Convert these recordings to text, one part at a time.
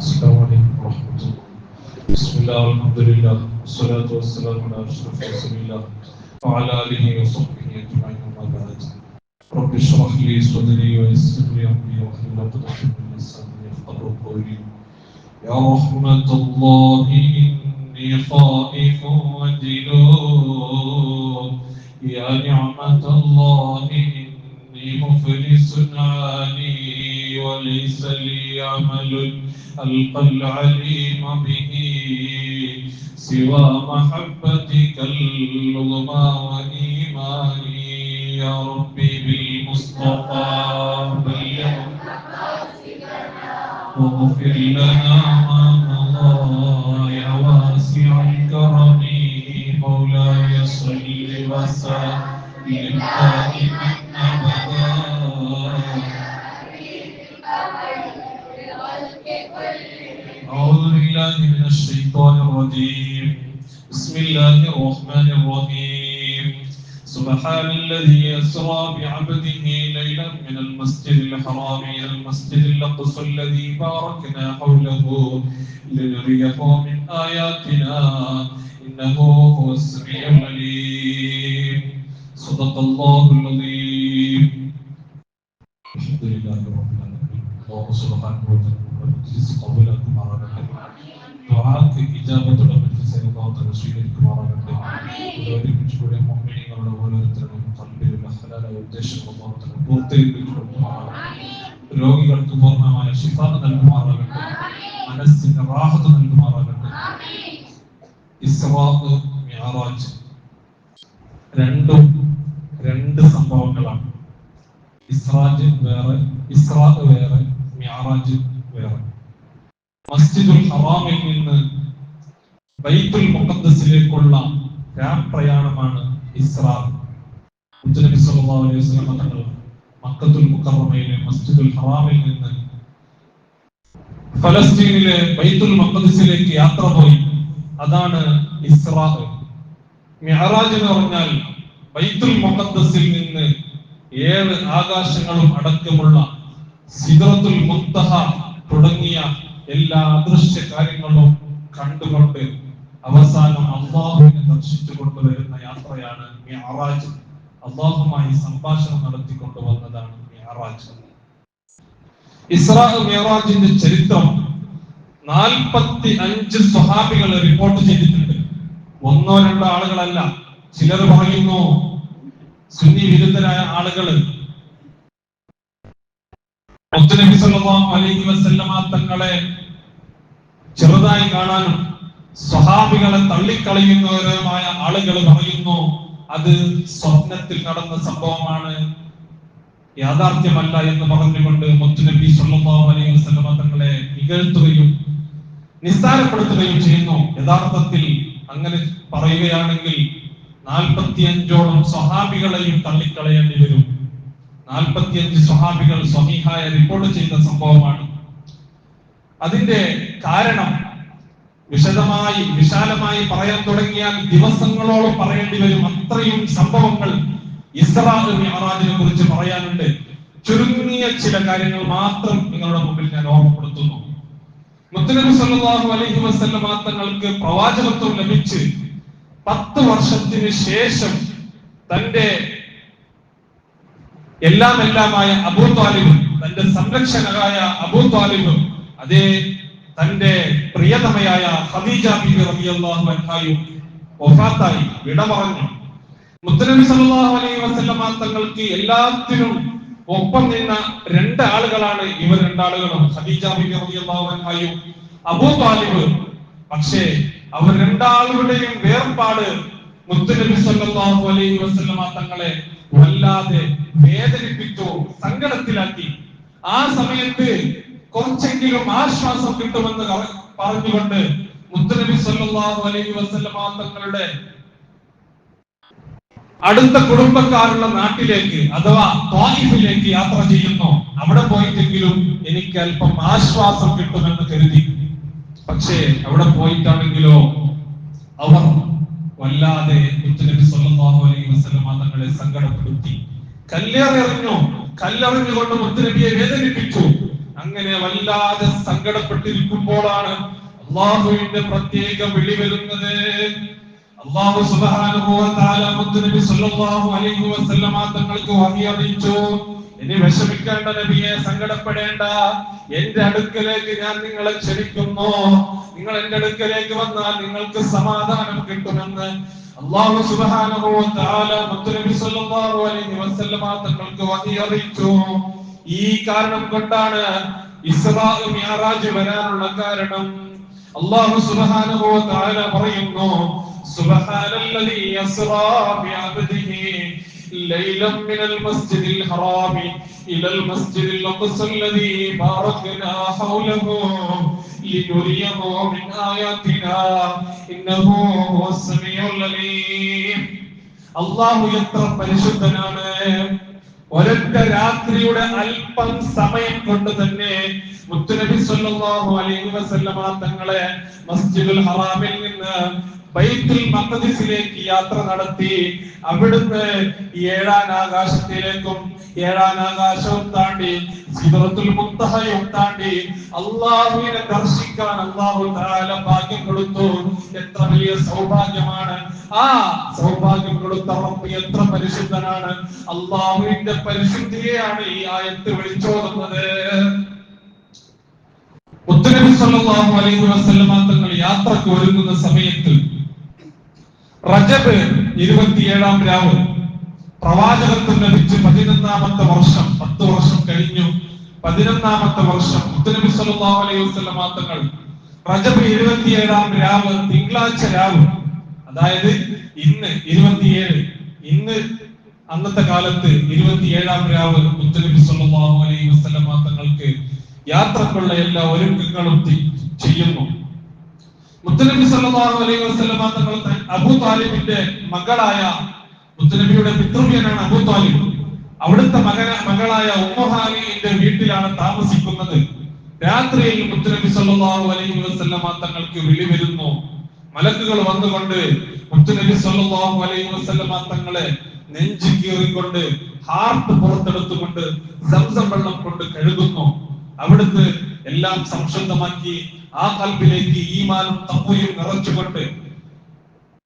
السلام عليكم ورحمة الله. بسم الله والحمد لله والصلاة والسلام على أشرف رسول الله وعلى آله وصحبه أجمعين أما بعد. رب اشرح لي صدري ويسر لي أمري واحلل عقدة من لساني يفقهوا قولي. يا رحمة الله إني خائف وجلود، يا نعمة الله إني مفلس عاني وليس لي عمل ألقى العليم به سوى محبتك العظمى وإيماني. يا ربي بالمصطفى بلغ واغفر لنا ما مضى يا واسع الكرم. مولاي صل وسلم دائما أبدا. أعوذ بالله من الشيطان الرجيم. بسم الله الرحمن الرحيم. سبحان الذي أسرى بعبده ليلا من المسجد الحرام إلى المسجد الأقصى الذي باركنا حوله لنريه من آياتنا إنه هو السميع العليم. صدق الله العظيم. الحمد لله رب العالمين. الله سبحانه وتعالى قبولكم മാറാകട്ടെ. ദുആക്ക് ഇജാബത്തുള്ള മജ്ലിസിനെ അല്ലാഹു സ്വീകരിക്കുമാറാകട്ടെ. ഒരുമിച്ചുകൂടിയ മുഅ്മിനീങ്ങളുടെ ഓരോരുത്തരുടെയും ഖൽബിലുള്ള ഹലാലായ ഉദ്ദേശങ്ങൾ അല്ലാഹു തആല പൂർത്തീകരിച്ചു കൊടുക്കുമാറാകട്ടെ. രോഗികൾക്ക് പൂർണ്ണമായ ശിഫ നൽകുമാറാകട്ടെ. മനസ്സിന് റാഹത്ത് നൽകുമാറാകട്ടെ. ഇസ്റാ മിഅറാജ് രണ്ട് സംഭവങ്ങളാണ്. ഇസ്റാജ് വേറെ, ഇസ്റാ വേറെ, മിഅറാജ് വേറെ. മസ്ജിദുൽ ഹറാമിൽ നിന്ന് ബൈത്തുൽ മുഖദ്ദസിലേക്കുള്ള രാപ്രയാണമാണ് ഇസ്റാ. നബി സല്ലല്ലാഹു അലൈഹി വസല്ലം തങ്ങൾ മക്കത്തുൽ മുകറമയിലെ മസ്ജിദുൽ ഹറാമിൽ നിന്ന് ഫലസ്തീനിലെ ബൈത്തുൽ മുഖദ്ദസിലേക്ക് യാത്ര പോയി. അതാണ് ഇസ്റാ. മിഅറാജ് എന്ന് പറഞ്ഞാൽ ബൈത്തുൽ മുഖദ്ദസിൽ നിന്ന് 7 ആകാശങ്ങളും അടക്കമുള്ള സിദ്റത്തുൽ മുൻതഹ തുടങ്ങിയ എല്ലാ അദൃശ്യ കാര്യങ്ങളും കണ്ടുകൊണ്ട് അവസാനം അല്ലാഹുവിനെ ദർശിച്ചു കൊണ്ടുവരുന്ന യാത്രയാണ് മിഅറാജ്. അല്ലാഹുമായി സംഭാഷണം നടത്തിക്കൊണ്ടുവന്നതാണ് മിഅറാജ്. ഇസ്റാ മിഅറാജിന്റെ ചരിത്രം 45 സ്വഹാബികൾ റിപ്പോർട്ട് ചെയ്തിട്ടുണ്ട്. ഒന്നോ രണ്ടോ ആളുകളല്ല. ചിലർ പറയുന്നു സുന്നി വിരുദ്ധരായ ആളുകള് നബി സല്ലല്ലാഹു അലൈഹി വസല്ലമ തങ്ങളെ ചെറുതായി കാണാനും സ്വഹാബികളെ തള്ളിക്കളയുന്നവരുമായ ആളുകൾ പറയുന്നു അത് സ്വപ്നത്തിൽ നടന്ന സംഭവമാണ്, യാഥാർത്ഥ്യമല്ല എന്ന് പറഞ്ഞുകൊണ്ട് മുത്തുനബി സല്ലല്ലാഹു അലൈഹി വസല്ലമ തങ്ങളെ ഇകഴ്ത്തുകയും നിസ്സാരപ്പെടുത്തുകയും ചെയ്യുന്നു. യഥാർത്ഥത്തിൽ അങ്ങനെ പറയുകയാണെങ്കിൽ 45ഓളം സ്വഹാബികളെയും തള്ളിക്കളയേണ്ടി വരും. 45 സ്വഹാബികൾ സ്വഹീഹായ റിപ്പോർട്ട് ചെയ്ത സംഭവമാണ്. അതിന്റെ കാരണം വിശാലമായി പറയാൻ തുടങ്ങിയാൽ ദിവസങ്ങളോളം പറയേണ്ടി വരും. അത്രയും സംഭവങ്ങൾ ഇസ്റാ മിഅറാജിനെ കുറിച്ച് പറയാനുണ്ട്. ചുരുങ്ങിയ ചില കാര്യങ്ങൾ മാത്രം നിങ്ങളുടെ മുമ്പിൽ ഞാൻ ഓർമ്മപ്പെടുത്തുന്നു. മുത്തുനബി സല്ലല്ലാഹു അലൈഹി വസല്ലമ തങ്ങൾക്ക് പ്രവാചകത്വം ലഭിച്ച് 10 വർഷത്തിന് ശേഷം തന്റെ എല്ലാമായ അബൂ ത്വാലിബ്, തന്റെ സംരക്ഷകനായ അബൂ ത്വാലിബ്, അതേ തന്റെ പ്രിയതമയായ ഖദീജ ബീബി റളിയല്ലാഹു അൻഹയും വഫാത്തായി, വിട പറഞ്ഞു. മുത്തുനബി സല്ലല്ലാഹു അലൈഹി വസല്ലമ തങ്ങൾക്ക് എല്ലാത്തിനും ഒപ്പം നിന്ന 2 ആളുകളാണ് ഇവർ 2 ആളുകളും, ഖദീജ ബീബി റളിയല്ലാഹു അൻഹയും അബൂ ത്വാലിബ്. പക്ഷേ അവർ 2 ആളുകളുടെയും വേർപാട് മുത്തുനബി സല്ലല്ലാഹു അലൈഹി വസല്ലമ തങ്ങളെ വല്ലാതെ വേദനിപ്പിച്ചു, സങ്കടത്തിലാക്കി. ആ സമയത്ത് കുറച്ചെങ്കിലും ആശ്വാസം കിട്ടുമെന്ന് പറഞ്ഞുകൊണ്ട് മുത്തുനബി സല്ലല്ലാഹു അലൈഹി വസല്ലമ തങ്ങളുടെ അടുത്ത കുടുംബക്കാരുള്ള നാട്ടിലേക്ക് അഥവാ ത്വായിഫിലേക്ക് യാത്ര ചെയ്യുന്നു. അവിടെ പോയിട്ടെങ്കിലും എനിക്ക് അല്പം ആശ്വാസം കിട്ടുമെന്ന് കരുതി. പക്ഷേ അവിടെ പോയിട്ടാണെങ്കിലോ അവർ വല്ലാതെ മുത്തുനബി സല്ലല്ലാഹു അലൈഹി വസല്ലമ തങ്ങളെ സങ്കടപ്പെടുത്തി. കല്ലെറിഞ്ഞുകൊണ്ട് മുത്തുനബിയെ വേദനിപ്പിച്ചു. അങ്ങനെ വല്ലാതെ സങ്കടപ്പെട്ടിരിക്കുമ്പോഴാണ് അള്ളാഹുവിന്റെ പ്രത്യേക വിളി വരുന്നത്. അല്ലാഹു സുബ്ഹാനഹു വ തആല മുത്തുനബി സല്ലല്ലാഹു അലൈഹി വസല്ലമ തങ്ങൾക്ക് വഹി അറിയിച്ചു, ഇനി വിഷമിക്കേണ്ട നബിയെ, സങ്കടപ്പെടേണ്ട. എന്റെ അടുക്കലേക്ക് ഞാൻ നിങ്ങളെ ക്ഷണിക്കുന്നു. നിങ്ങൾ എന്റെ അടുക്കലേക്ക് വന്നാൽ നിങ്ങൾക്ക് സമാധാനം കിട്ടുമെന്ന് അല്ലാഹു സുബ്ഹാനഹു വ തആല മുത്തുനബി സല്ലല്ലാഹു അലൈഹി വസല്ലമ തങ്ങൾക്ക് വഹി അറിയിച്ചു. ഈ കാരണം കൊണ്ടാണ് ഇസ്രാ മിഅ്റാജ് വരാനുള്ള കാരണം. അല്ലാഹു സുബ്ഹാനഹു വ തആല പറയുന്നു, സുബ്ഹാനല്ലദീ യസ്റാ ബിഅബ്ദിഹി ലൈലൻ മിനൽ മസ്ജിദിൽ ഹറാമി ഇലൽ മസ്ജിദിൽ അഖ്സല്ലദീ ബാറക്നാ ഹൗലഹു ലിനുരിയഹു മിൻ ആയാതിനാ ഇന്നഹു ഹുവസ് സമീഉൽ അലീം. അല്ലാഹു എത്ര പരിശുദ്ധനാണ്. ഒരൊറ്റ രാത്രിയുടെ അല്പം സമയം കൊണ്ട് തന്നെ മുത്തുനബി സല്ലല്ലാഹു അലൈഹി വസല്ലമ തങ്ങളെ മസ്ജിദുൽ ഹറാമിൽ നിന്ന് ബൈത്തുൽ മഖ്ദിസിലേക്ക് യാത്ര നടത്തി. അവിടുന്ന് ഏഴാം ആകാശത്തിലേക്കും ഏഴാം ആകാശവും താണ്ടി സിദ്റത്തുൽ മുൻതഹയും താണ്ടി അല്ലാഹുവിനെ ദർശിക്കാൻ അല്ലാഹു തആല ഭാഗ്യം കൊടുത്തു. എത്ര വലിയ സൗഭാഗ്യമാണ്! ആ സൗഭാഗ്യം കൊടുത്ത റബ്ബ് എത്ര പരിശുദ്ധനാണ്! അല്ലാഹുവിന്റെ പരിശുദ്ധിയെയാണ് ഈ ആയത്ത് വിളിച്ചോതുന്നത്. മുത്തുനബി സല്ലല്ലാഹു അലൈഹി വസല്ലമ തങ്ങൾ യാത്രക്ക് ഒരുങ്ങുന്ന സമയത്ത് റജബ് 27-ാം രാവ്, പ്രവാചകത്വം ലഭിച്ച് 11-ാമത്തെ വർഷം, 10 വർഷം കഴിഞ്ഞു. 11-ാമത്തെ വർഷം മുത്തുനബി സല്ലല്ലാഹു അലൈഹി വസല്ലമ തങ്ങൾ റജബ് 27-ാം രാവ്, തിങ്കളാഴ്ച രാവ്, അതായത് ഇന്ന് 27, ഇന്ന് അന്നത്തെ കാലത്ത് 27-ാം രാവ് മുത്തുനബി സല്ലല്ലാഹു അലൈഹി വസല്ലമ തങ്ങൾക്ക് യാത്രക്കുള്ള എല്ലാ ഒരുക്കങ്ങളും ചെയ്യുന്നു. മുത്തുനബി സല്ലല്ലാഹു അലൈഹി വസല്ലമ തങ്ങൾ അബൂ താലിബിന്റെ മകളായ, മുത്തുനബിയുടെ പിതൃവ്യനാണ് അബൂ താലിബ്, അവിടുത്തെ മകളായ ഉമ്മു ഹാനിയുടെ വീട്ടിലാണ് താമസിക്കുന്നത്. രാത്രിയിൽ മുത്തുനബി സല്ലല്ലാഹു അലൈഹി വസല്ലമ തങ്ങൾക്ക് വിളി വരുന്നു. മലക്കുകൾ വന്നുകൊണ്ട് മുത്തുനബി സല്ലല്ലാഹു അലൈഹി വസല്ലമ തങ്ങളെ നെഞ്ചു കീറിക്കൊണ്ട് ഹാർട്ട് പുറത്തെടുത്തുകൊണ്ട് സംസം വെള്ളം കൊണ്ട് കഴുകുന്നു. അവിടുന്ന് എല്ലാം സംശുദ്ധമാക്കി ആ കൽബിലേക്ക് ഈമാനും തഖ്വയും നിറച്ചുകൊണ്ട്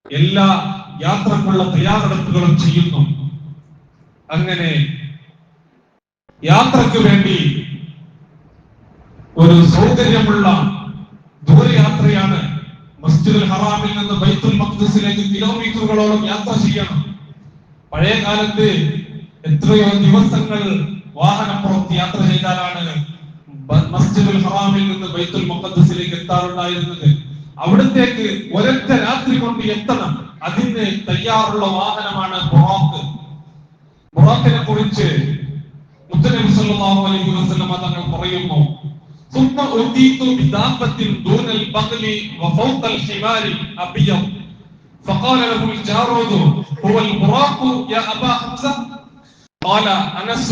എല്ലാ യാത്രക്കുള്ള തയ്യാറെടുപ്പുകളും ചെയ്യുന്നു. അങ്ങനെ യാത്രക്ക് വേണ്ടി ഒരു സൗകര്യമുള്ള ദൂരയാത്രയാണ്. മസ്ജിദുൽ ഹറാമിൽ നിന്ന് ബൈത്തുൽ മഖ്ദിസിലേക്ക് കിലോമീറ്ററുകളോളം യാത്ര ചെയ്യണം. പഴയ കാലത്ത് എത്രയോ ദിവസങ്ങൾ വാഹനപ്പുറത്ത് യാത്ര ചെയ്താലാണ് മസ്ജിദുൽ ഹറാമിൽ നിന്ന് ബൈത്തുൽ മുഖദ്ദസിലേക്ക് എത്താറുണ്ടായിരുന്നത്. അവിടത്തേക്ക് ഒരൊറ്റ രാത്രി കൊണ്ട് എത്തണം. അതിന് തയ്യാറുള്ള വാഹനമാണ് ബുറാഖ്. ബുറാഖിനെ കുറിച്ച് മുത്തുനബി സല്ലല്ലാഹു അലൈഹി വസല്ലമ തങ്ങൾ പറയുന്നു, ثم أتيت بدابة دون البغل وفوق الحمار أبيض فقال له الجارود هو البراق يا أبا حمزة قال أنس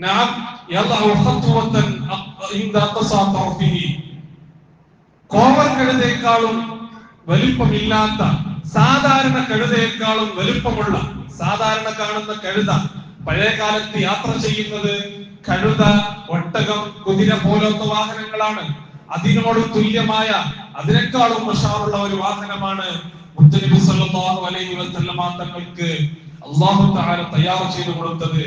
نعم يضع خطوة عند قصى طرفه. കോവർ കഴുതയേക്കാളും വലിപ്പമില്ലാത്ത, സാധാരണ കഴുതയേക്കാളും വലിപ്പമുള്ള, സാധാരണ കാണുന്ന കഴുത, പഴയ കാലത്ത് യാത്ര ചെയ്യുന്നത് കഴുത, ഒട്ടകം, കുതിര പോലത്തെ വാഹനങ്ങളാണ്. അതിനോട് തുല്യമായ, അതിനേക്കാളും ഉഷാറുള്ള ഒരു വാഹനമാണ് മുത്തുനബി സല്ലല്ലാഹു അലൈഹി വസല്ലമ തങ്ങൾക്ക് അല്ലാഹു തആല തയ്യാർ ചെയ്തു കൊടുത്തത്.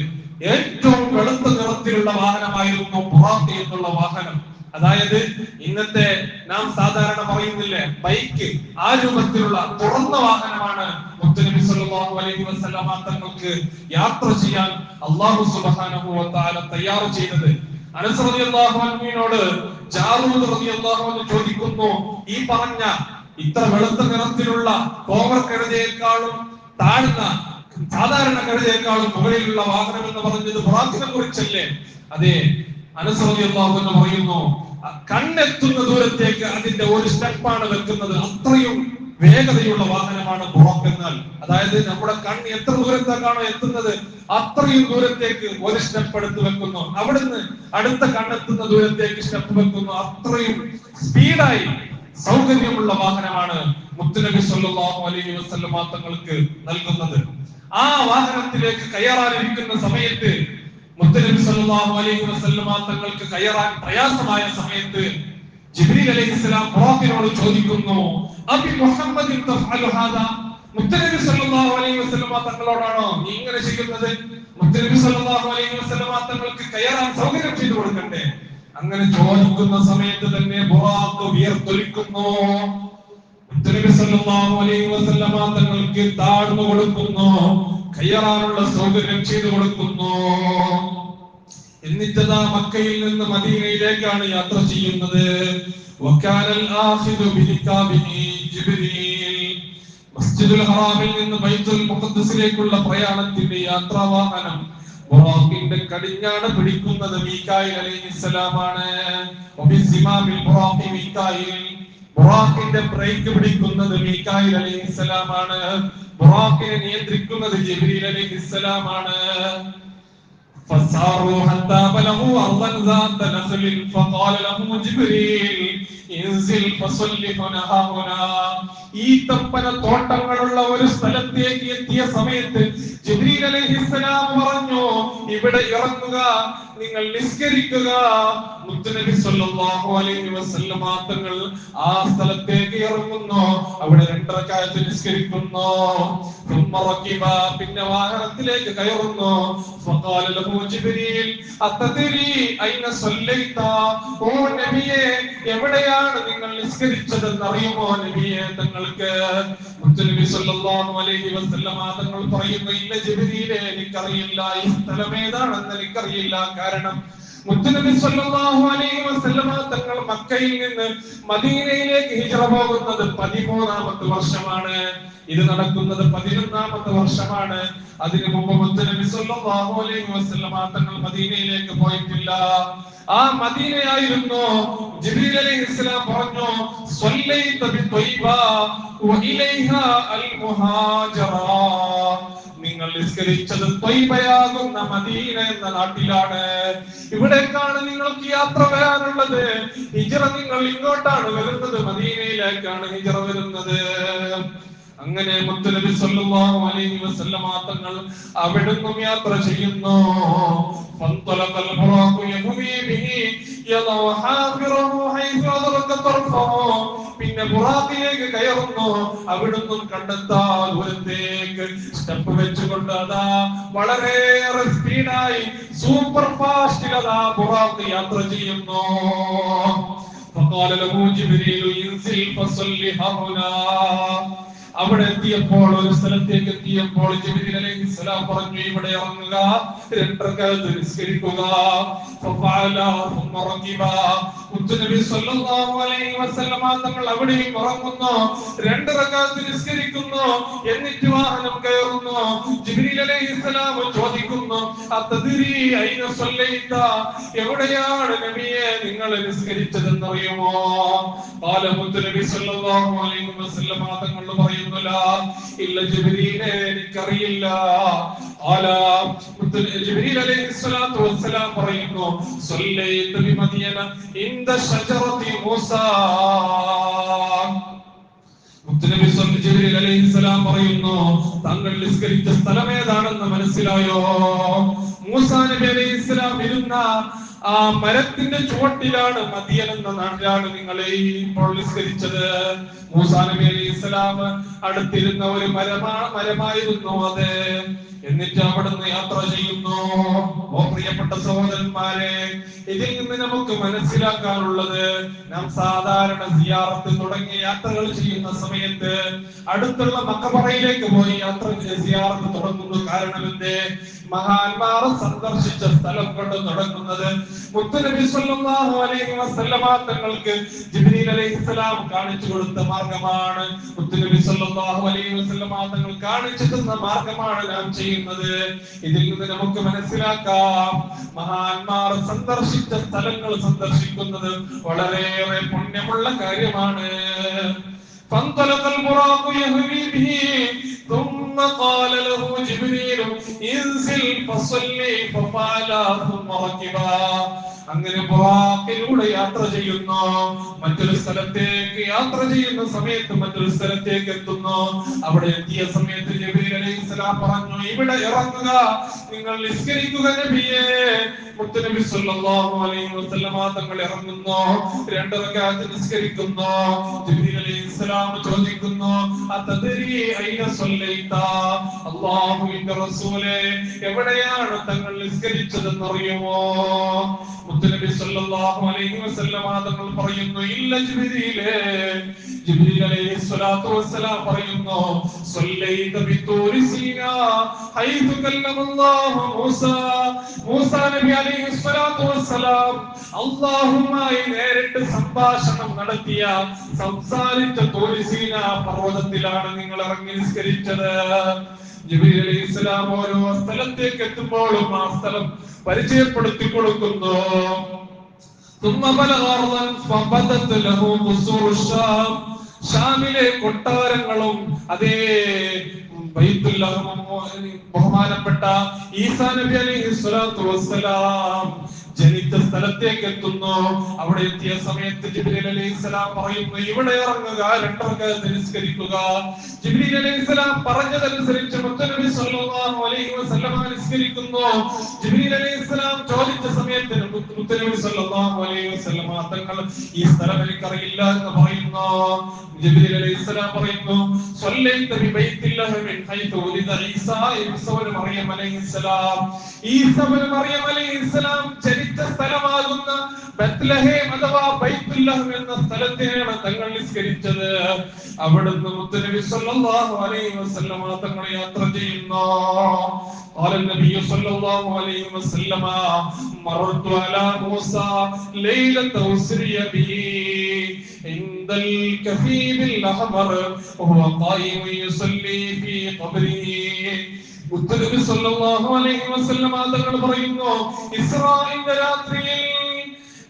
ഏറ്റവും വെളുത്ത നിറത്തിലുള്ള വാഹനമായിരുന്നു ബുറാഖ് എന്നുള്ള വാഹനം. അതായത് ഇന്നത്തെ നാം സാധാരണ പറയുന്നില്ലേ ബൈക്ക്, ആ രൂപത്തിലുള്ള തുറന്ന വാഹനമാണ് മുത്തുനബി സല്ലല്ലാഹു അലൈഹി വസല്ലമ തങ്ങൾക്ക് യാത്ര ചെയ്യാൻ അല്ലാഹു സുബ്ഹാനഹു വ തആല തയ്യാർ ചെയ്തത്. അനസ് റളിയല്ലാഹു അൻഹുവിനോട് ജാറൂദ് റളിയല്ലാഹു അൻഹു ചോദിക്കുന്നു, ഈ പറഞ്ഞ ഇത്ര വെളുത്ത നിറത്തിലുള്ള കോവർ കഴുതയേക്കാളും താഴ്ന്ന സാധാരണ കഴുതയേക്കാളും മുകളിലുള്ള വാഹനം എന്ന് പറഞ്ഞത് ബുറാഖിനെ കുറിച്ചല്ലേ? അതെ. അനസ് റളിയല്ലാഹു അൻഹു പറയുന്നു, കണ്ണെത്തുന്ന ദൂരത്തേക്ക് അതിന്റെ ഒരു സ്റ്റെപ്പാണ് വെക്കുന്നത്. അത്രയും വേഗതയുള്ള വാഹനമാണ് ബുറാഖ് എന്നാൽ. അതായത് നമ്മുടെ കണ്ണ് എത്ര ദൂരത്തേക്കാണോ എത്തുന്നത് അത്രയും ദൂരത്തേക്ക് ഒരു സ്റ്റെപ്പ് എടുത്ത് വെക്കുന്നു. അവിടുന്ന് അടുത്ത കണ്ണെത്തുന്ന ദൂരത്തേക്ക് സ്റ്റെപ്പ് വെക്കുന്നു. അത്രയും സ്പീഡായി സൗകര്യമുള്ള വാഹനമാണ് മുത്തുനബി സല്ലല്ലാഹു അലൈഹി വസല്ലമ തങ്ങൾക്ക് നൽകുന്നത്. ആ വാഹനത്തിലേക്ക് കയറാനിരിക്കുന്ന സമയത്ത് മുത്തനബി സല്ലല്ലാഹു അലൈഹി വസല്ലമ തങ്ങൾക്ക് കയറാൻ പ്രയാസമായ സമയത്ത് ജിബ്രീൽ അലൈഹിസ്സലാം ബുറാഖിനോട് ചോദിക്കുന്നു, അബി മുഹമ്മദിൻ തഫഅലു ഹാദാ, മുത്തനബി സല്ലല്ലാഹു അലൈഹി വസല്ലമ തങ്ങളോടാണോ നീ ഇങ്ങനെ ചെയ്യുന്നത്? മുത്തനബി സല്ലല്ലാഹു അലൈഹി വസല്ലമ തങ്ങൾക്ക് കയറാൻ സൗകര്യം ചെയ്തു കൊടുക്കണ്ടേ? അങ്ങനെ ചോദിക്കുന്ന സമയത്ത് തന്നെ ബുറാഖ് വിയർത്തൊലിക്കുന്നു. മുത്തനബി സല്ലല്ലാഹു അലൈഹി വസല്ലമ തങ്ങൾക്ക് താഴ്ന്നു കൊടുക്കുന്നു, കയറാനുള്ള സൗകര്യം ചെയ്തു കൊടുക്കുന്നു. എന്നിട്ട് മക്കയിൽ നിന്ന് മദീനയിലേക്കാണ് യാത്ര ചെയ്യുന്നത്. വകാനൽ ആഖിദു ബിരികാബിഹി ജിബ്രീൽ, മസ്ജിദുൽ ഹറാമിൽ നിന്ന് ബൈത്തുൽ മുഖദ്ദസിലേക്കുള്ള പ്രയാണത്തിന്റെ യാത്രാവാഹനം ബുറാഖിന്റെ കടിഞ്ഞാണ് പിടിക്കുന്നത് മീകായിൽ അലൈഹിസ്സലാമാണ്. വബിസിമാമിൽ ബുറാഖി മീകായിൽ, ബുറാഖിന്റെ ബ്രേക്ക് പിടിക്കുന്നത് മീകായിൽ അലൈഹിസ്സലാമാണ്. ബുറാഖിനെ നിയന്ത്രിക്കുന്നത് ജിബ്രീൽ അലൈഹിസ്സലാമാണ്. فساروا حتى بلغوا أرضا ذات نخل فقال لهم جبريل انزل فصل هنا هنا. ഈ തപ്പന തോട്ടങ്ങളുള്ള ഒരു സ്ഥലത്തേക്ക് എത്തിയ സമയത്ത് ജിബ്രീൽ അലൈഹിസ്സലാം പറഞ്ഞു, ഇവിടെ ഇറങ്ങുക, നിങ്ങൾ നിസ്കരിക്കുക. മുത്തുനബി സല്ലല്ലാഹു അലൈഹി വസല്ലമ തങ്ങൾ ആ സ്ഥലത്തേക്ക് ഇറങ്ങുന്നു, അവിടെ 2 റക്അത്ത് നിസ്കരിക്കുന്നു. പിന്നെ വാഹനത്തിലേക്ക് കയറുന്നു. ഫഖാല ലഹു ജിബ്രീൽ അത്തദരി ഐന സല്ലൈത, ഓ നബിയേ എവിടെയാണ് നിങ്ങൾ നിസ്കരിച്ചതെന്ന് അറിയുമോ നബിയേ തങ്ങൾക്ക്? മുത്തുനബി സല്ലല്ലാഹു അലൈഹി വസല്ലമ തങ്ങൾ പറയുന്നു, ഇല്ല ജിബ്രീലേ, എനിക്കറിയില്ല, ഈ സ്ഥലം ഏതാണെന്ന് എനിക്കറിയില്ല. കാരണം മുത്തുനബി സല്ലല്ലാഹു അലൈഹി വസല്ലമ തങ്ങൾ മക്കയിൽ നിന്ന് മദീനയിലേക്ക് ഹിജ്റ പോകുന്നത് 13ാമത്തെ വർഷമാണ്. ഇത് നടക്കുന്നത് 11ാമത്തെ വർഷമാണ്. അതിനു മുമ്പ് മുത്തുനബി സല്ലല്ലാഹു അലൈഹി വസല്ലമ തങ്ങൾ മദീനയിലേക്ക് പോയിട്ടില്ല. ആ മദീനയായിരുന്നു. ജിബ്രീൽ അലൈഹിസ്സലാം പറഞ്ഞു, സ്വല്ലൈത ബിത്വയ്ബ വഇലൈഹാ അൽ മുഹാജറ, നിങ്ങൾ നിസ്കരിച്ചത് ത്വയ്ബയാകുന്ന മദീന എന്ന നാട്ടിലാണ്. ഇവിടേക്കാണ് നിങ്ങൾക്ക് യാത്ര വരാനുള്ളത്. ഹിജ്റ നിങ്ങൾ ഇങ്ങോട്ടാണ് വരുന്നത്, മദീനയിലേക്കാണ് ഹിജ്റ വരുന്നത്. അങ്ങനെ മുത്തുനബി സല്ലല്ലാഹു അലൈഹി വസല്ലമ തങ്ങൾ അവിടുന്ന് യാത്ര ചെയ്യുന്നു. ഫന്തലഖൽ ബുറാഖു യഹ്മി ബിഹി യദഉ ഹാഫിറഹു ഹൈസു അദറക തർഫഹു. പിന്നെ ബുറാഖിലേക്ക് കയറുന്നു. അവിടുന്ന് കണ്ടെത്താ ദൂരത്തേക്ക് സ്റ്റെപ്പ് വെച്ചുകൊണ്ട് അതാ വളരെയേറെ സ്പീഡായി സൂപ്പർ ഫാസ്റ്റിൽ അതാ ബുറാഖ് യാത്ര ചെയ്യുന്നു. ഫഖാല ലഹു ജിബ്രീൽ ഇൻസിൽ ഫസല്ലി ഹുനാ. അവിടെ എത്തിയപ്പോൾ, ഒരു സ്ഥലത്തേക്ക് എത്തിയപ്പോൾ ജിബ്രീൽ അലൈഹിസ്സലാം പറഞ്ഞു, ഇവിടെ ഇറങ്ങുക, 2 റക്അത്ത് നിസ്കരിക്കുക. മുത്തുനബി സല്ലല്ലാഹു അലൈഹി വസല്ലമ തങ്ങൾ അവിടെയും ഇറങ്ങുന്നു, 2 റക്അത്ത് നിസ്കരിക്കുന്നു. എന്നിട്ട് വാഹനം കയറുന്നു. ജിബ്രീൽ അലൈഹിസ്സലാം ചോദിക്കുന്നു, അത്തദ്രി ഐന സല്ലൈത, എവിടെയാണ് നബിയെ നിങ്ങൾ നിസ്കരിച്ചതെന്ന് അറിയുമോ? ഖാല മുത്തുനബി സല്ലല്ലാഹു അലൈഹി വസല്ലമ തങ്ങൾ പറയുന്നു, ഇല്ല ജിബ്രീലേ, എനിക്കറിയില്ല. ജിബ്രീൽ അലൈഹിസ്സലാത്തു വസ്സലാം പറയുന്നു, സല്ലൈത ബിമദിയന ഇൻദ ശജറതി മൂസാ. മുത്തുനബി ജിബ്രീൽ അലൈഹിസ്സലാം പറയുന്നു, താങ്കൾ നിസ്കരിച്ച സ്ഥലം ഏതാണെന്ന് മനസ്സിലായോ? മൂസാ നബി അലൈഹിസ്സലാം ഇരുന്ന ആ മരത്തിന്റെ ചുവട്ടിലാണ്, മദിയൻ എന്ന നാട്ടിലാണ് നിങ്ങൾ ഇപ്പോൾ നിസ്കരിച്ചത്. മൂസാ നബി അലൈഹിസ്സലാം അടുത്തിരുന്ന ഒരു മരമായിരുന്നു അത്. എന്നിട്ട് അവിടുന്ന് യാത്ര ചെയ്യുന്നു. ഓ പ്രിയപ്പെട്ട സഹോദരന്മാരെ, ഇതിൽ നിന്ന് നമുക്ക് മനസ്സിലാക്കാനുള്ളത്, നാം സാധാരണ സിയാറത്ത് തുടങ്ങിയ യാത്രകൾ ചെയ്യുന്ന സമയത്ത് അടുത്തുള്ള മഖബറയിലേക്ക് പോയി സിയാറത്ത് തുടങ്ങുന്നു. കാരണം എന്തേ? മഹാന്മാർ സന്ദർശിച്ച സ്ഥലം കൊണ്ട് തുടങ്ങുന്നത്. മുത്തുനബി സല്ലല്ലാഹു അലൈഹി വസല്ലമ തങ്ങൾക്ക് ജിബ്രീൽ അലൈഹിസ്സലാം കാണിച്ചു കൊടുത്ത മാർഗമാണ്. മുത്തുനബി സല്ലല്ലാഹു അലൈഹി വസല്ലമ തങ്ങൾ കാണിച്ചു തന്ന മാർഗമാണ് നാം ചെയ്യുന്നത്. ഇതിൽ നിന്ന് നമുക്ക് മനസ്സിലാക്കാം, മഹാന്മാർ സന്ദർശിച്ച സ്ഥലങ്ങൾ സന്ദർശിക്കുന്നത് വളരെയേറെ പുണ്യമുള്ള കാര്യമാണ്. ഫന്തലഖൽ ബുറാഖു യഹ്മി ബിഹി ثم قال له جبريل انزل فصلي ففعل ثم ركبا. അങ്ങനെ ബുറാഖിലൂടെ യാത്ര ചെയ്യുന്നു. മറ്റൊരു സ്ഥലത്തേക്ക് യാത്ര ചെയ്യുന്ന സമയത്ത് മറ്റൊരു സ്ഥലത്തേക്ക് എത്തുന്നു. അവിടെ എത്തിയ സമയത്ത് ജിബ്രീൽ അലൈഹിസ്സലാം പറഞ്ഞു, ഇവിടെ ഇറങ്ങുക, നിങ്ങൾ നിസ്കരിക്കുക നബിയേ. മുത്തുനബി സല്ലല്ലാഹു അലൈഹി വസല്ലമ തങ്ങൾ ഇറങ്ങുന്നു, 2 റക്അത്ത് നിസ്കരിക്കുന്നു. ജിബ്രീൽ അലൈഹിസ്സലാം ചോദിക്കുന്നു, അതദരി ഐന സല്ലൈത? അല്ലാഹുവിന്റെ റസൂലേ, എവിടെയാണ് തങ്ങൾ നിസ്കരിച്ചതെന്ന് അറിയുമോ? മുത്തുനബി സല്ലല്ലാഹു അലൈഹി വസല്ലമ തങ്ങൾ പറയുന്നു, ഇല്ല ജിബ്രീലേ. ജിബ്രീൽ അലൈഹിസ്സലാത്തു വസ്സലാം പറയുന്നു, സല്ലൈത ബിതൂരി സീനാ ഹൈതു കല്ലമല്ലാഹു മൂസാ. മൂസാ നബി അലൈഹിസ്സലാത്തു വസ്സലാം അല്ലാഹുവുമായി നേരിട്ട് സംഭാഷണം നടത്തിയ, സംസാരിച്ച തൂരി സീനാ പർവ്വതത്തിലാണ് നിങ്ങൾ ഇറങ്ങി നിസ്കരിച്ചത്. ജിബ്രീൽ അലൈഹിസ്സലാം ഓരോ സ്ഥലത്തേക്ക് എത്തുമ്പോഴും ആ സ്ഥലം പരിചയപ്പെടുത്തി കൊടുക്കുന്നു. ഷാമിലെ കൊട്ടാരങ്ങളും അതേ ബഹുമാനപ്പെട്ട ഈസാ നബി അലൈഹിസ്സലാത്തു വസ്സലാം ജനിച്ച സ്ഥലത്തേക്ക് എത്തുന്നു. അവിടെ എത്തിയ സമയത്ത് ജിബ്രീൽ അലൈഹിസ്സലാം പറയുന്നു, ഇവിടെ ഇറങ്ങുക, 2 റക്അത്ത് നിസ്കരിക്കുക. ജിബ്രീൽ അലൈഹിസ്സലാം പറഞ്ഞതനുസരിച്ച് മുത്തുനബി സല്ലല്ലാഹു അലൈഹി വസല്ലമ നിസ്കരിക്കുന്നു. ജിബ്രീൽ അലൈഹിസ്സലാം ചോദിച്ച സമയത്ത് മുത്തുനബി സല്ലല്ലാഹു അലൈഹി വസല്ലമ തങ്ങൾ ഈ സ്ഥലം എനിക്കറിയില്ല എന്ന് പറയുന്നു. ജിബ്രീൽ അലൈഹിസ്സലാം പറയുന്നു, സല്ലൈത ബി ബൈത്തില്ലാഹി മിൻ ഹൈതു ഉലിദ ഈസാ ഇബ്നു മറിയം അലൈഹിസ്സലാം. ഈസാ ഇബ്നു മറിയം അലൈഹിസ്സലാം ജനിച്ച സ്ഥലമാകുന്ന ബത്ലഹേം അഥവാ ബൈത്തുല്ലാഹ് എന്ന സ്ഥലത്തെയാണ് തങ്ങൾ നിസ്കരിച്ചത്. അവിടുന്ന് മുത്തുനബി സല്ലല്ലാഹു അലൈഹി വസല്ലമ തങ്ങൾ യാത്ര ചെയ്യുന്നു. قال النبي صلى الله عليه وسلم مررت على موسى ليلة أسري به عند الكثيب الأحمر وهو قائم يصلي في قبره. മുത്തുനബി സല്ലല്ലാഹു അലൈഹി വസല്ലമ തങ്ങൾ പറയുന്നു, ഇസ്രാഈന്റെ രാത്രിയിൽ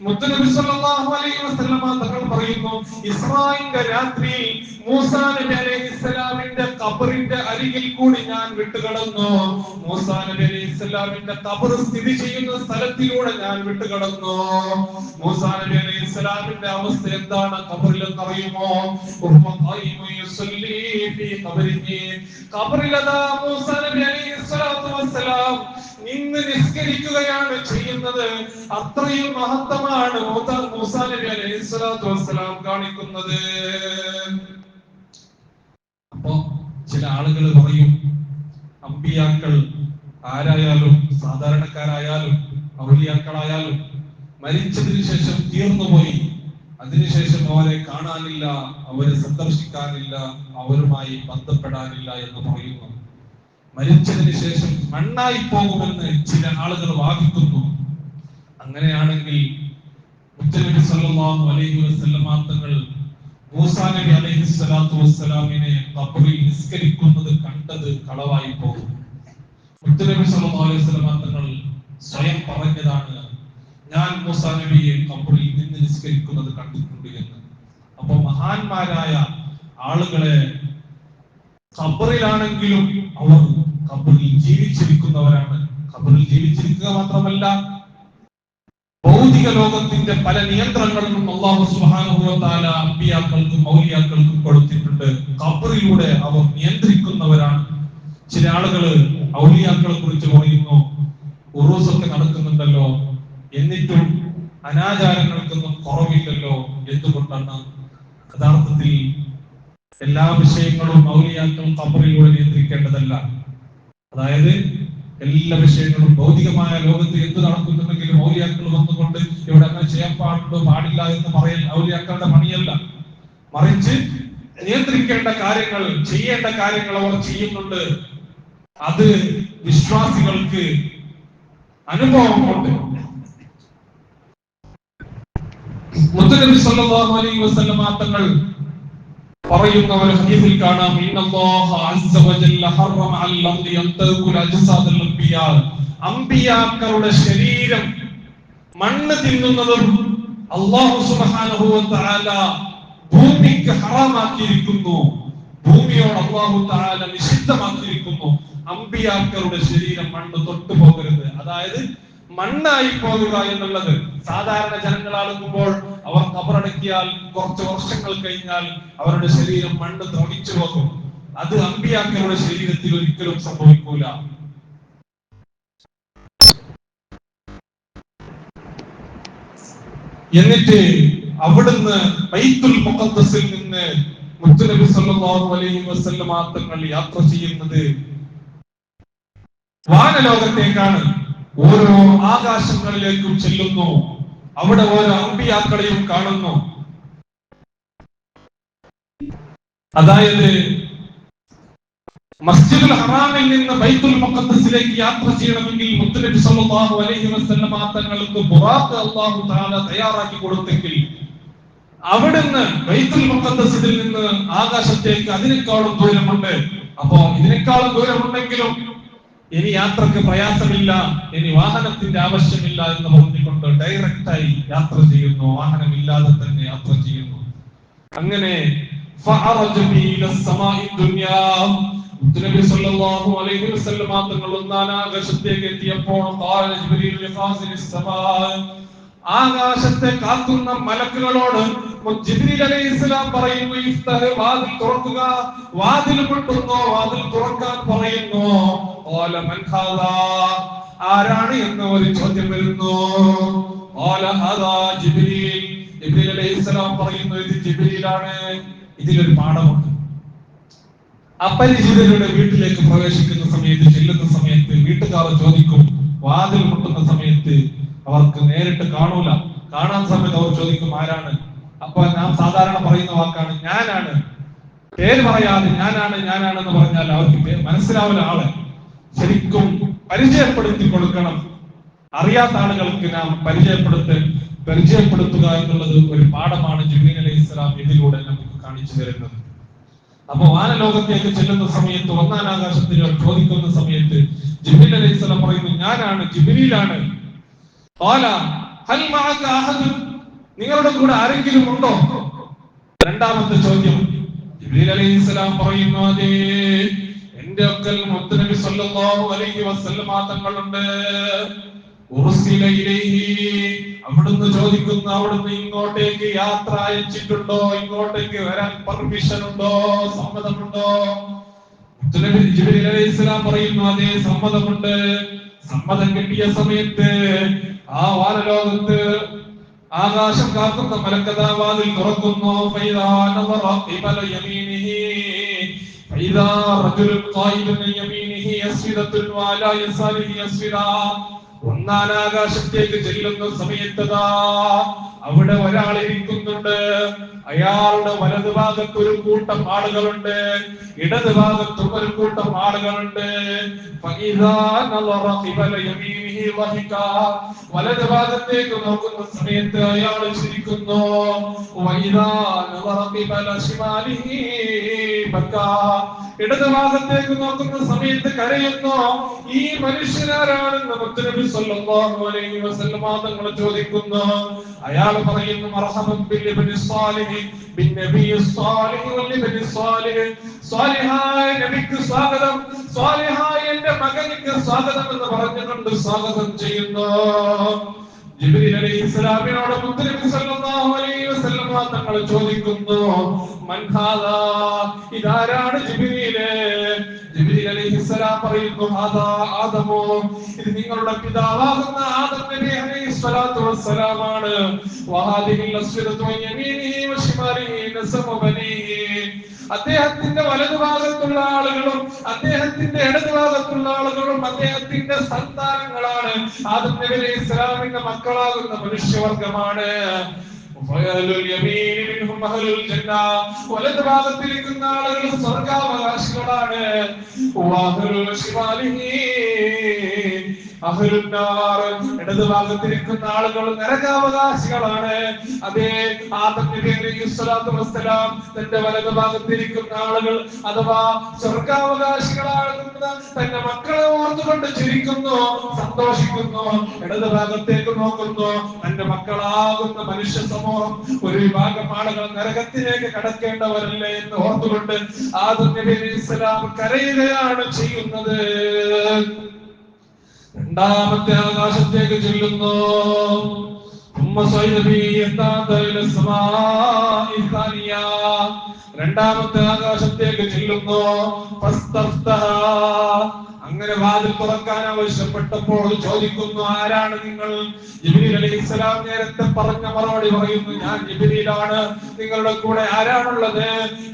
മുത്തുനബി സല്ലല്ലാഹു അലൈഹി വസല്ലമ തങ്ങൾ പറയുന്നു, ഇസ്രാഈന്റെ രാത്രിയിൽ മൂസാ നബി അലൈഹിസ്സലാമിന്റെ ഖബറിന്റെ അരികിൽ കൂടി ഞാൻ വിട്ടുകടന്നു. മൂസാ നബി അലൈഹിസ്സലാമിന്റെ ഖബർ സ്ഥിതി ചെയ്യുന്ന സ്ഥലത്തിലൂടെ ഞാൻ വിട്ടുകടന്നു. മൂസാ നബി അലൈഹിസ്സലാമിന്റെ അവസ്ഥ എന്താണ് ഖബറിൽ എന്നറിയുമോ? ഖബറിലതാ മൂസാ നബി അലൈഹിസ്സലാത്തു വസ്സലാം നിന്ന് നിസ്കരിക്കുകയാണ് ചെയ്യുന്നത്. അത്രയും മഹത്വമാണ് മൂസാ നബി അലൈഹിസ്സലാത്തു വസ്സലാം കാണിക്കുന്നത്. അപ്പോ ചില ആളുകൾ പറയും, അമ്പിയാക്കൾ ആരായാലും, സാധാരണക്കാരായാലും ഔലിയാക്കളായാലും മരിച്ചതിന് ശേഷം തീർന്നുപോയി, അതിനുശേഷം അവരെ കാണാനില്ല, അവരെ സന്ദർശിക്കാനില്ല, അവരുമായി ബന്ധപ്പെടാനില്ല എന്ന് പറയുന്നു. മരിച്ചതിന് ശേഷം മണ്ണായി പോകുമെന്ന് ചില ആളുകൾ വാദിക്കുന്നു. അങ്ങനെയാണെങ്കിൽ മുത്തുനബി സല്ലല്ലാഹു അലൈഹി വസല്ലമ തങ്ങൾ മൂസാ നബി അലൈഹിസ്സലാത്തു വസ്സലാമിനെ ഖബറിൽ നിസ്കരിക്കുന്നത് കണ്ടത് കളവായി പോകും. മുത്തുനബി സല്ലല്ലാഹു അലൈഹി വസല്ലമ തങ്ങൾ സ്വയം പറഞ്ഞതാണ്, ഞാൻ മൂസാ നബിയെ ഖബറിൽ നിന്ന് നിസ്കരിക്കുന്നത് കണ്ടിട്ടുണ്ട് എന്ന്. അപ്പൊ മഹാന്മാരായ ആളുകളെ ഖബറിലാണെങ്കിലും അവർ ഖബറിൽ ജീവിച്ചിരിക്കുന്നവരാണ്. ഖബറിൽ ജീവിച്ചിരിക്കുക മാത്രമല്ല, ഭൗതിക ലോകത്തിന്റെ പല നിയന്ത്രണങ്ങളും അല്ലാഹു സുബ്ഹാനഹു വ തആല അമ്പിയാക്കൾക്കും ഔലിയാക്കൾക്കും കൊടുത്തിട്ടുണ്ട്. ഖബറിലൂടെ അവർ നിയന്ത്രിക്കുന്നവരാണ്. ചില ആളുകൾ ഔലിയാക്കളെ കുറിച്ച് പറയുന്നു, ഉറൂസൊക്കെ നടക്കുന്നുണ്ടല്ലോ, എന്നിട്ടും അനാചാരങ്ങൾക്കൊന്നും കുറവില്ലല്ലോ. എന്തുകൊണ്ടാണ്? യഥാർത്ഥത്തിൽ എല്ലാ വിഷയങ്ങളും ഔലിയാക്കൾ ഖബറിലൂടെ നിയന്ത്രിക്കേണ്ടതല്ല. അതായത് എല്ലാ വിഷയങ്ങളും ഭൗതികമായ ലോകത്ത് എന്ത് നടക്കുന്നുണ്ടെങ്കിലും ഔലിയാക്കൾ വന്നുകൊണ്ട് ഇവിടെ അങ്ങനെ ചെയ്യാൻ പാടില്ല എന്ന് പറയൽ ഔലിയാക്കളുടെ പണിയല്ല. മറിച്ച് നിയന്ത്രിക്കേണ്ട കാര്യങ്ങൾ, ചെയ്യേണ്ട കാര്യങ്ങൾ അവർ ചെയ്യുന്നുണ്ട്. അത് വിശ്വാസികൾക്ക് അനുഭവമുണ്ട്. മുത്തുനബി സല്ലല്ലാഹു അലൈഹി വസല്ലമ തങ്ങൾ പറയുന്ന ഒരു ഹദീസിൽ കാണാം, ഇന്നല്ലാഹു അസ്സ വജല്ല ഹറമ അൽ അർദി യന്തകുൽ അജ്സാദൽ അംബിയാ. അംബിയാക്കളുടെ ശരീരം മണ്ണ് തിന്നുന്നതും അല്ലാഹു സുബ്ഹാനഹു വ തആല ഭൂമിക്ക് ഹറാമാക്കിയിരിക്കുന്നു. ഭൂമിയോട് അല്ലാഹു തആല നിഷിദ്ധമാക്കിയിരിക്കുന്നു. അംബിയാക്കളുടെ ശരീരം മണ്ണ് തൊട്ടു പോകരുത്. അതായത് മണ്ണായി പോകുക എന്നുള്ളത്. സാധാരണ ജനങ്ങളാകുമ്പോൾ അവർ ഖബറടക്കിയാൽ കുറച്ച് വർഷങ്ങൾ കഴിഞ്ഞാൽ അവരുടെ ശരീരം മണ്ണ് ദ്രവിച്ചു പോകും. അത് അമ്പിയാക്കളുടെ ശരീരത്തിൽ ഒരിക്കലും സംഭവിക്കൂല. എന്നിട്ട് അവിടുന്ന് ബൈത്തുൽ മുഖദ്ദസിൽ നിന്ന് മുത്തുനബി സല്ലല്ലാഹു അലൈഹി വസല്ലം തങ്ങൾ യാത്ര ചെയ്യുന്നത് വാനലോകത്തേക്കാണ്. ഓരോ ആകാശങ്ങളിലേക്കും ചെല്ലുന്നു. അവിടെ ഓരോ അമ്പിയാക്കളെയും കാണുന്നു. അതായത് മസ്ജിദുൽ ഹറാമിൽ നിന്ന് ബൈത്തുൽ മുഖദ്ദസിലേക്ക് യാത്ര ചെയ്യണമെങ്കിൽ മുത്തുനബി സല്ലല്ലാഹു അലൈഹി വസല്ലം തങ്ങൾക്ക് ബുറാഖ് അല്ലാഹു തആല തയ്യാറാക്കി കൊടുത്തെങ്കിൽ അവിടുന്ന് ബൈത്തുൽ മുഖദ്ദസിൽ നിന്ന് ആകാശത്തേക്ക് അതിനേക്കാളും ദൂരമുണ്ട്. അപ്പോ ഇതിനേക്കാളും ദൂരമുണ്ടെങ്കിലും ഇനി യാത്രക്ക് പ്രയാസമില്ല, ഇനി വാഹനത്തിന്റെ ആവശ്യമില്ല എന്ന് പറഞ്ഞുകൊണ്ട് ഡയറക്റ്റായി യാത്ര ചെയ്യുന്നു. വാഹനമില്ലാതെ തന്നെ യാത്ര ചെയ്യുന്നു. അങ്ങനെ നബി സല്ലല്ലാഹു അലൈഹി വസല്ലം തങ്ങൾ ആകാശത്തേക്ക് എത്തിയപ്പോൾ ആകാശത്തെ കാക്കുന്ന മലക്കുകളോട് ജിബ്രീൽ അലൈഹിസ്സലാം പറയുന്നു, ഇഫ്തഹ്, വാതിൽ തുറക്കുക. വാതിൽ കൊണ്ടുവന്നോ, വാതിൽ തുറക്കാൻ പറയുന്നു. ഖാല മൻ ഹാദാ, ആരാണ് എന്ന് ഒരു ചോദ്യം വരുന്നു. ഖാല ഹാദാ ജിബ്രീൽ, ജിബ്രീൽ അലൈഹിസ്സലാം പറയുന്നു, ഇത് ജിബ്രീലാണ്. ഇതിലൊരു പാഠമുണ്ട്. അപരിചിതരുടെ വീട്ടിലേക്ക് പ്രവേശിക്കുന്ന സമയത്ത്, ചെല്ലുന്ന സമയത്ത് വീട്ടുകാർ ചോദിക്കും, വാതിൽ മുട്ടുന്ന സമയത്ത് അവർക്ക് നേരിട്ട് കാണൂല. കാണാൻ സമയത്ത് അവർ ചോദിക്കും ആരാണ്. അപ്പൊ നാം സാധാരണ പറയുന്ന വാക്കാണ് ഞാനാണ്. പേര് പറയാതെ ഞാനാണെന്ന് പറഞ്ഞാൽ അവർക്ക് മനസ്സിലാവില്ല. ആളെ ശരിക്കും പരിചയപ്പെടുത്തി കൊടുക്കണം. അറിയാത്ത ആളുകൾക്ക് നാം പരിചയപ്പെടുത്തുക എന്നുള്ളത് ഒരു പാഠമാണ് ജിബ്രീൽ അലൈഹിസ്സലാം ഇതിലൂടെ നമുക്ക് കാണിച്ചു തരുന്നത്. അപ്പൊ വാനലോകത്തേക്ക് ചെല്ലുന്ന സമയത്ത്, ഒന്നാം ആകാശത്തിൽ ചോദിക്കുന്ന സമയത്ത് ജിബ്രീൽ അലൈഹിസ്സലാം പറയുന്നു, ഞാനാണ്, ജിബ്രീലാണ്. നിങ്ങളുടെ കൂടെ ആരെങ്കിലും ഉണ്ടോ? രണ്ടാമത്തെ ചോദ്യം. ജിബ്രീൽ അലൈഹിസ്സലാം പറയുന്നു, അതേ, എന്റെ ഒക്കൽ മുത്തുനബി സല്ലല്ലാഹു അലൈഹി വസല്ലം തങ്ങളുണ്ട്. ഉർസില ഇലൈഹി, അവിടുന്ന് ചോദിക്കുന്നു, അവിടുന്ന് ഇങ്ങോട്ടേക്ക് യാത്ര അയച്ചിട്ടുണ്ടോ? ഇങ്ങോട്ടേക്ക് വരാൻ പെർമിഷൻ ഉണ്ടോ? സമ്മതമുണ്ടോ? മുത്തുനബി ജിബ്രീൽ അലൈഹിസ്സലാം പറയുന്നു, അതേ, സമ്മതമുണ്ട്. സമ്മതം കിട്ടിയ സമയത്ത് ആ വാനലോകത്ത് ആകാശം കാക്കുന്ന മലക്കതാ വാതിൽ തുറക്കുന്നു. ഫൈദാ നദറ ഖിബല യമീനിഹി ഫൈദാ റജുലുൻ ഖായിദുൻ യമീനിഹി യസ്വിദത്തുൻ വഅലാ യസാരിഹി യസ്വിദാ. ഒന്നാം ആകാശത്തേക്ക് ചെല്ലുന്ന സമയത്തതാ അവിടെ ഒരാൾ ഇരിക്കുന്നുണ്ട്. അയാളുടെ വലതു ഭാഗത്ത് ഒരു കൂട്ടം ആളുകളുണ്ട്, ഇടത് ഭാഗത്തും ഒരു കൂട്ടം ആളുകളുണ്ട്. വലത് ഭാഗത്തേക്ക് നോക്കുന്ന സമയത്ത് അയാൾ ചിരിക്കുന്നു. ഇടത് ഭാഗത്തേക്ക് നോക്കുന്ന സമയത്ത് കരയുന്നു. ഈ മനുഷ്യനാരാണെന്ന് മുത്തുനബി സല്ലല്ലാഹു അലൈഹി വസല്ലം തങ്ങൾ ചോദിക്കുന്നു. അയാൾ പറയുന്നു, മർഹബൻ ബിൽ ഇബ്നി സ്വാലിഹ് ബിൻ നബി സ്വാലിഹ് വൽ ഇബ്നി സ്വാലിഹ്. സ്വാലിഹായ നബിക്ക് സ്വാഗതം, സ്വാലിഹായ എന്റെ മകനിക്ക് സ്വാഗതം എന്ന് പറഞ്ഞുകൊണ്ട് സ്വാഗതം ചെയ്യുന്നു. ജിബ്രീൽ അലൈഹിസ്സലാമിനോട് മുത്തുനബി സല്ലല്ലാഹു അലൈഹി വസല്ലം തങ്ങൾ ചോദിക്കുന്നു, മൻ ഹാദാ, ഇതാരാണ് ജിബ്രീലേ? ജിബ്രീൽ അലൈഹിസ്സലാം പറയുന്നു, ഹാദാ ആദമു, ഇത് നിങ്ങളുടെ പിതാവാകുന്ന ആദം നബി അലൈഹിസ്സലാത്തു വസ്സലാമാണ്. വഹാദിഹിൽ അസ്വദതു യമീനിഹി വശിമാലിഹി നസമു ബനീഹി. അദ്ദേഹത്തിന്റെ വലതുഭാഗത്തുള്ള ആളുകളും അദ്ദേഹത്തിന്റെ ഇടതുഭാഗത്തുള്ള ആളുകളും അദ്ദേഹത്തിന്റെ സന്താനങ്ങളാണ്. ആദം നബി അലൈഹിസ്സലാമിന്റെ മക്കളാകുന്ന മനുഷ്യവർഗമാണ്. വലത് ഭാഗത്തിരിക്കുന്ന ആളുകൾ സ്വർഗാവകാശികളാണ്. ഇടത് ഭാഗത്തിരിക്കുന്ന ആളുകൾ നരകാവകാശികളാണ്. അതേ, ആദം നബി അലൈഹിസ്സലാത്തു വസ്സലാം തന്റെ വലത് ഭാഗത്തിരിക്കുന്ന ആളുകൾ അഥവാ സ്വർഗാവകാശികളാകുന്ന തന്റെ മക്കളെ ഓർത്തുകൊണ്ട് ചിരിക്കുന്നു, സന്തോഷിക്കുന്നു. ഇടത് ഭാഗത്തേക്ക് നോക്കുന്നു, തന്റെ മക്കളാകുന്ന മനുഷ്യ സമൂഹം ഒരു വിഭാഗം ആളുകൾ നരകത്തിലേക്ക് കടക്കേണ്ടവരല്ലേ എന്ന് ഓർത്തുകൊണ്ട് ആദം നബി അലൈഹിസ്സലാം കരയുകയാണ് ചെയ്യുന്നത്. രണ്ടാമത്തെ ആകാശത്തേക്ക് ചെല്ലുന്നു. രണ്ടാമത്തെ ആകാശത്തേക്ക് ചെല്ലുന്നു. അങ്ങനെ വാതിൽ തുറക്കാൻ ആവശ്യപ്പെട്ടപ്പോൾ ചോദിക്കുന്നു, ആരാണ് നിങ്ങൾ? ജിബ്രീൽ അലൈഹിസ്സലാം നേരത്തെ പറഞ്ഞ മറുപടി പറയുന്നു, ഞാൻ ജിബ്രീലാണ്. നിങ്ങളുടെ കൂടെ ആരാണുള്ളത്?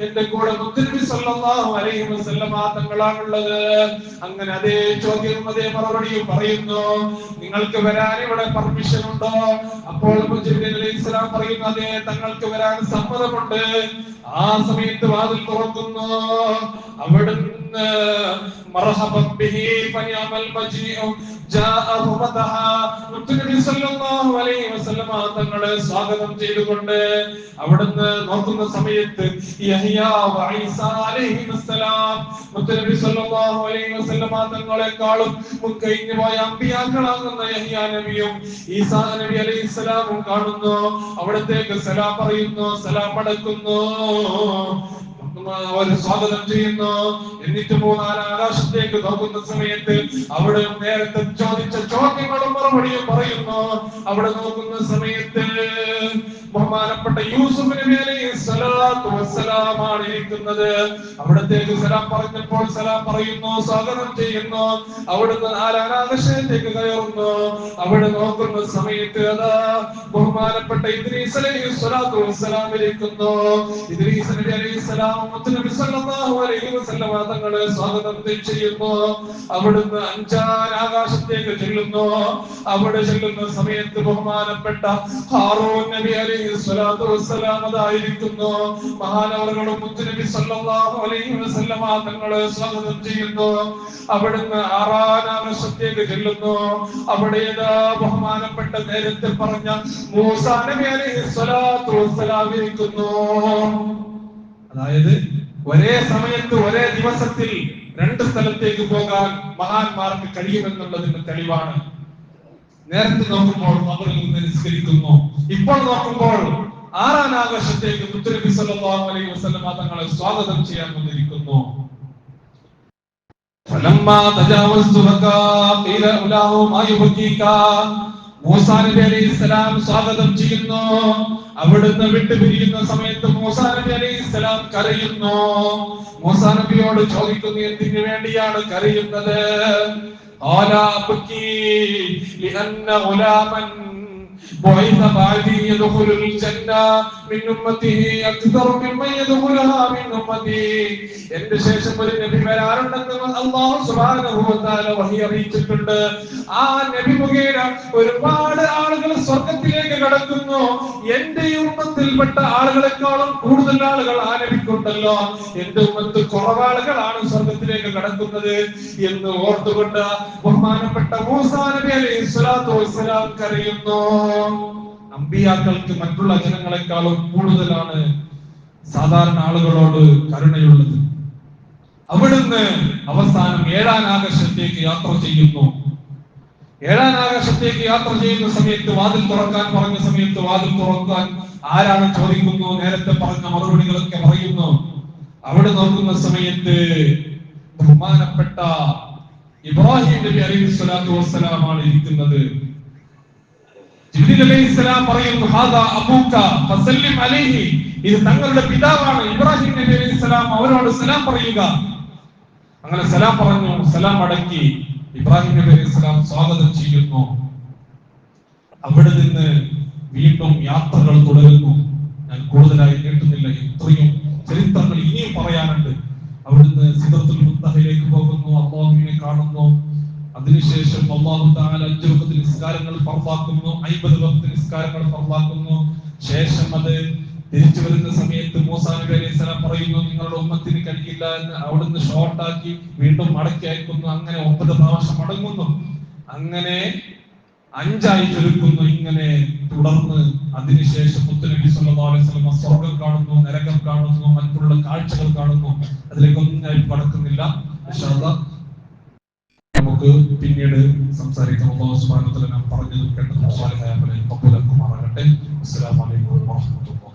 എന്റെ കൂടെ മുത്തുനബി സല്ലല്ലാഹു അലൈഹി വസല്ലമ തങ്ങളാണുള്ളത്. അങ്ങനെ അതേ ചോദ്യവും അതേ മറുപടിയും പറയുന്നു, നിങ്ങൾക്ക് വരാൻ ഇവിടെ പെർമിഷൻ ഉണ്ടോ? അപ്പോൾ ജിബ്രീൽ അലൈഹിസ്സലാം പറയുന്നു, അതെ, തങ്ങൾക്ക് വരാൻ സമ്മതമുണ്ട്. ആ സമയത്ത് വാതിൽ തുറക്കുന്നു. അവിടുന്ന് മർഹബൻ ബിഹി ഫനിഅമൽ മജീഉ ജാഅഹു മദഹ, മുത്തുനബി സല്ലല്ലാഹു അലൈഹി വസല്ലമ തങ്ങളെ സ്വാഗതം ചെയ്തുകൊണ്ട് അവിടുന്ന് നോക്കുന്ന സമയത്ത് യഹ്യ വ ഈസ അലൈഹിസ്സലാം, മുത്തുനബി സല്ലല്ലാഹു അലൈഹി വസല്ലമ തങ്ങളെക്കാളും മുൻകഴിഞ്ഞു പോയ അമ്പിയാക്കളാകുന്ന യഹ്യ നബിയും ഈസാ നബി അലൈഹിസ്സലാമും കാണുന്നു. അവിടത്തേക്ക് സലാം പറയുന്നു, സലാം അടക്കുന്നു, അവർ സ്വാഗതം ചെയ്യുന്നു. എന്നിട്ട് മൂന്നാല് ആകാശത്തേക്ക് നോക്കുന്ന സമയത്ത് അവിടെ നേരത്തെ ചോദിച്ച ചോദ്യങ്ങളും മറുപടിയും പറയുന്നു. അവിടെ നോക്കുന്ന സമയത്ത് ബഹുമാനപ്പെട്ട യൂസുഫ് നബി അലൈഹി സ്വലാത്തു വസ്സലാമാണ് ഇരിക്കുന്നത്. അവിടത്തേക്ക് സലാം പറഞ്ഞപ്പോൾ സലാം പറയുന്നു, സ്വാഗതം ചെയ്യുന്നു. അവിടുന്ന് ആകാശത്തേക്ക് കയറുന്നു. അവിടെ നോക്കുന്ന സമയത്ത് അതാ ബഹുമാനപ്പെട്ട ഇദ്രീസ് അലൈഹി സ്വലാത്തു വസ്സലാം ഇരിക്കുന്നു. ഇദ്രീസ് നബി അലൈഹി സ്വലാം മുത്തുനബി സല്ലല്ലാഹു അലൈഹി വസല്ലമ തങ്ങളെ സ്വാഗതം ചെയ്യുന്നു. അവിടുന്ന് അഞ്ചാം ആകാശത്തേക്ക് ചെല്ലുന്നു. അവിടെ ചെല്ലുന്ന സമയത്ത് ബഹുമാനപ്പെട്ട ഹാറൂൻ നബി അലൈഹി സ്വലാത്തു വസ്സലാം അതായിരിക്കുന്നു. മഹാനവറുകളും മുത്തുനബി സല്ലല്ലാഹു അലൈഹി വസല്ലമ തങ്ങളെ സ്വാഗതം ചെയ്യുന്നു. അവിടുന്ന് ആറാം ആകാശത്തേക്ക് ചെല്ലുന്നു. അവിടെ ബഹുമാനപ്പെട്ട നേരത്തെ പറഞ്ഞ മൂസാ നബി അലൈഹി സ്വലാത്തു വസ്സലാം ഇരിക്കുന്നു. അതായത് ഒരേ സമയത്ത് ഒരേ ദിവസത്തിൽ രണ്ട് സ്ഥലത്തേക്ക് പോകാൻ മഹാന്മാർക്ക് കഴിയുമെന്നുള്ളതിന്റെ തെളിവാണ്. നേരത്തെ നോക്കുമ്പോൾ ഖബറിൽ നിന്ന് നിസ്കരിക്കുന്നു. ഇപ്പോൾ നോക്കുമ്പോൾ ആറാം ആകാശത്തേക്ക് മുത്തുനബി സല്ലല്ലാഹു അലൈഹി വസല്ലമ തങ്ങളെ സ്വാഗതം ചെയ്യാൻ വന്നിരിക്കുന്നു. ഫലമ്മാ തജാവസ്തു ഖീല ഉലഹു മാ യുബകീക, മൂസാ നബി അലൈഹിസ്സലാം സ്വാഗതം ചെയ്യുന്നു. അവിടുന്ന് വിട്ടുപിരിയുന്ന സമയത്ത് മൂസാ നബി അലൈഹിസ്സലാം കരയുന്നു. മൂസാ നബിയോട് ചോദിക്കുന്നു, എന്തിനു വേണ്ടിയാണ് കരയുന്നത്? ഖാല അബ്കി ലിഅന്ന ഗുലാമൻ ബുഇസ ബഅദി യദ്ഖുലുൽ ജന്ന മിൻ ഉമ്മത്തിഹി അക്തറു മിമ്മൻ യദ്ഖുലുഹാ മിൻ ഉമ്മതി. എന്റെ ശേഷം ഒരു നബി വരാനുണ്ടെന്ന് അല്ലാഹു സുബ്ഹാനഹു വ തആല വഹി അറിയിച്ചിട്ടുണ്ട്. ആ നബി മുഖേന ഒരുപാട് ആളുകൾ സ്വർഗ്ഗത്തിലേക്ക് കടക്കുന്നു. എന്റെ ഉമ്മത്തിൽപ്പെട്ട ആളുകളെക്കാളും കൂടുതൽ ആളുകൾ ആ നബിക്കുണ്ടല്ലോ. എന്റെ ഉമ്മത്ത് കുറവാളുകളാണ് സ്വർഗ്ഗത്തിലേക്ക് കടക്കുന്നത് എന്ന് ഓർത്തുകൊണ്ട് ബഹുമാനപ്പെട്ട മൂസാ നബി അലൈഹി സ്വലാത്തു വസ്സലാം കരയുന്നു. അമ്പിയാക്കൾക്ക് മറ്റുള്ള ജനങ്ങളെക്കാളും കൂടുതലാണ് സാധാരണ ആളുകളോട് കരുണയുള്ളത്. അവിടുന്ന് അവസാനം ഏഴാം ആകാശത്തേക്ക് യാത്ര ചെയ്യുന്നു. ഏഴാം ആകാശത്തേക്ക് യാത്ര ചെയ്യുന്ന സമയത്ത് വാതിൽ തുറക്കാൻ പറഞ്ഞ സമയത്ത് വാതിൽ തുറക്കാൻ ആരാണ് ചോദിക്കുന്നു. നേരത്തെ പറഞ്ഞ മറുപടികളൊക്കെ പറയുന്നു. അവിടെ നോക്കുന്ന സമയത്ത് ബഹുമാനപ്പെട്ട ഇബ്രാഹിം നബി അലൈഹി സ്വലാത്തു വസ്സലാമാണ് ഇരിക്കുന്നത്. ജിബ്രീൽ അലൈഹിസ്സലാം പറയുന്നു, ഹാദാ അബൂക ഫസല്ലിം അലൈഹി, ഇത് തങ്ങളുടെ പിതാവാണ് ഇബ്രാഹിം നബി അലൈഹിസ്സലാം, അവരോട് സലാം പറയുക. അങ്ങനെ സലാം പറഞ്ഞു. സലാം അടക്കി ഇബ്രാഹിം നബി അലൈഹിസ്സലാം സ്വാഗതം ചെയ്യുന്നു. അവിടെ നിന്ന് വീണ്ടും യാത്രകൾ തുടരുന്നു. ഞാൻ കൂടുതലായി കേട്ടുന്നില്ല, ഇത്രയും ചരിത്രങ്ങൾ ഇനിയും പറയാനുണ്ട്. അവിടുന്ന് സിദ്റത്തുൽ മുൻതഹയിലേക്ക് പോകുന്നു, അല്ലാഹുവിനെ കാണുന്നു. അതിനുശേഷം അല്ലാഹു തആല 5 വഖ്ത് നിസ്കാരങ്ങൾ ഫർളാക്കുന്നു, 50 വഖ്ത് നിസ്കാരങ്ങൾ ഫർളാക്കുന്നു. ശേഷം അത് തിരിച്ചു വരുന്ന സമയത്ത് മൂസാ നബി അലൈഹിസ്സലാം പറയുന്നു, നിങ്ങളുടെ ഉമ്മത്തിന് കഴിയില്ല എന്ന്. അവിടുന്ന് ഷോർട്ടാക്കി വീണ്ടും മടക്കി അയക്കുന്നു. അങ്ങനെ 9 പ്രാവശ്യം മടങ്ങുന്നു. അങ്ങനെ 5 ആയി ചുരുക്കുന്നു. ഇങ്ങനെ തുടർന്ന് അതിനുശേഷം മുത്തുനബി സല്ലല്ലാഹു അലൈഹി വസല്ലം സ്വർഗ്ഗം കാണുന്നു, നരകം കാണുന്നു, മറ്റുള്ള കാഴ്ചകൾ കാണുന്നു. അതിലേക്കൊന്നും ഞാൻ കടക്കുന്നില്ല. ഇൻഷാ അല്ലാഹ് നമുക്ക് പിന്നീട് സംസാരിക്കാം. അല്ലാഹു സുബ്ഹാനഹു വ തആല നാം പറഞ്ഞതും കേട്ടതും സ്വാലിഹായ അമലുകൾ ഖബൂലാക്കുമാറാകട്ടെ. അസ്സലാമു അലൈക്കും വറഹ്മത്തുള്ളാഹി.